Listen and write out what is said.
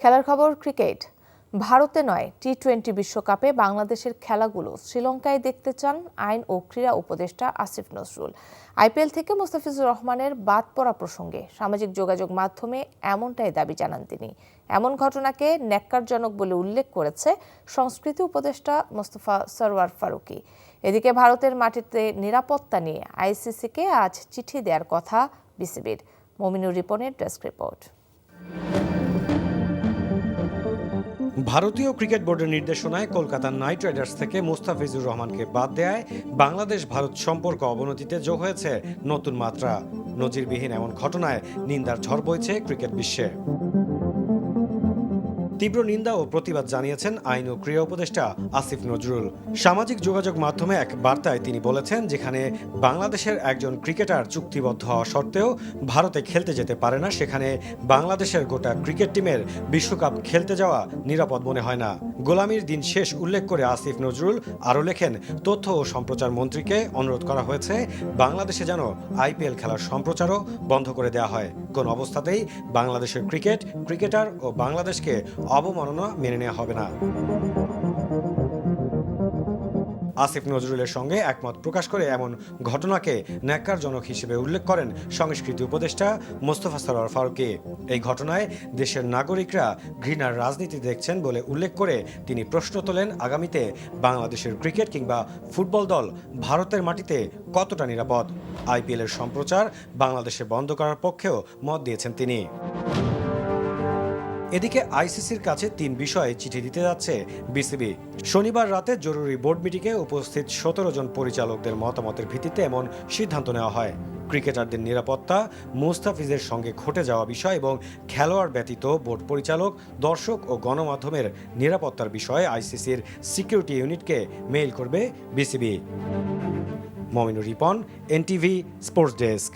খেলার খবর ক্রিকেট। ভারতে নয়, টি-20 বিশ্বকাপে বাংলাদেশের খেলাগুলো শ্রীলঙ্কায় দেখতে চান আইন ও ক্রীড়া উপদেষ্টা আসিফ নজরুল। আইপিএল থেকে মোস্তাফিজুর রহমানের বাদ পড়া প্রসঙ্গে সামাজিক যোগাযোগ মাধ্যমে এমনটাই দাবি জানান তিনি। এমন ঘটনাকে ন্যাক্কারজনক বলে উল্লেখ করেছে সংস্কৃতি উপদেষ্টা মোস্তফা সরওয়ার ফারুকী। এদিকে ভারতের মাটিতে নিরাপত্তা নিয়ে আইসিসিকে আজ চিঠি দেওয়ার কথা বিসিবির। মমিনুর রিপনের ডেস্ক রিপোর্ট। ভারতীয় ক্রিকেট বোর্ডের নির্দেশনায় কলকাতা নাইট রাইডার্স থেকে মোস্তাফিজুর রহমানকে বাদ দেয়ায় বাংলাদেশ ভারত সম্পর্ক অবনতিতে যোগ হয়েছে নতুন মাত্রা। নজিরবিহীন এমন ঘটনায় নিন্দার ঝড় বইছে ক্রিকেট বিশ্বে। তীব্র নিন্দা ও প্রতিবাদ জানিয়েছেন আইন ও ক্রীড়া উপদেষ্টা আসিফ নজরুল। সামাজিক যোগাযোগ মাধ্যমে এক বার্তায় তিনি বলেছেন, যেখানে বাংলাদেশের একজন ক্রিকেটার চুক্তিবদ্ধ হওয়া সত্ত্বেও ভারতে খেলতে যেতে পারে না, সেখানে বাংলাদেশের গোটা ক্রিকেট টিমের বিশ্বকাপ খেলতে যাওয়া নিরাপদ মনে হয় না। গোলামির দিন শেষ উল্লেখ করে আসিফ নজরুল আরও লেখেন, তথ্য ও সম্প্রচার মন্ত্রীকে অনুরোধ করা হয়েছে বাংলাদেশে যেন আইপিএল খেলার সম্প্রচারও বন্ধ করে দেওয়া হয়। কোন অবস্থাতেই বাংলাদেশের ক্রিকেটার ও বাংলাদেশকে অবমাননা মেনে নেওয়া হবে না। আসিফ নজরুলের সঙ্গে একমত প্রকাশ করে এমন ঘটনাকে ন্যাক্কারজনক হিসেবে উল্লেখ করেন সংস্কৃতি উপদেষ্টা মোস্তফা সরওয়ার ফারুকী। এই ঘটনায় দেশের নাগরিকরা ঘৃণার রাজনীতি দেখছেন বলে উল্লেখ করে তিনি প্রশ্ন তোলেন, আগামীতে বাংলাদেশের ক্রিকেট কিংবা ফুটবল দল ভারতের মাটিতে কতটা নিরাপদ। আইপিএলের সম্প্রচার বাংলাদেশে বন্ধ করার পক্ষেও মত দিয়েছেন তিনি। এদিকে আইসিসির কাছে 3 বিষয়ে চিঠি দিতে যাচ্ছে বিসিবি। শনিবার রাতে জরুরি বোর্ড মিটিংয়ে উপস্থিত 17 জন পরিচালকদের মতামতের ভিত্তিতে এমন সিদ্ধান্ত নেওয়া হয়। ক্রিকেটারদের নিরাপত্তা, মুস্তাফিজের সঙ্গে ঘটে যাওয়া বিষয় এবং খেলোয়াড় ব্যতীত বোর্ড পরিচালক, দর্শক ও গণমাধ্যমের নিরাপত্তার বিষয়ে আইসিসির সিকিউরিটি ইউনিটকে মেইল করবে BCB. Mominur Ripon, NTV sports desk.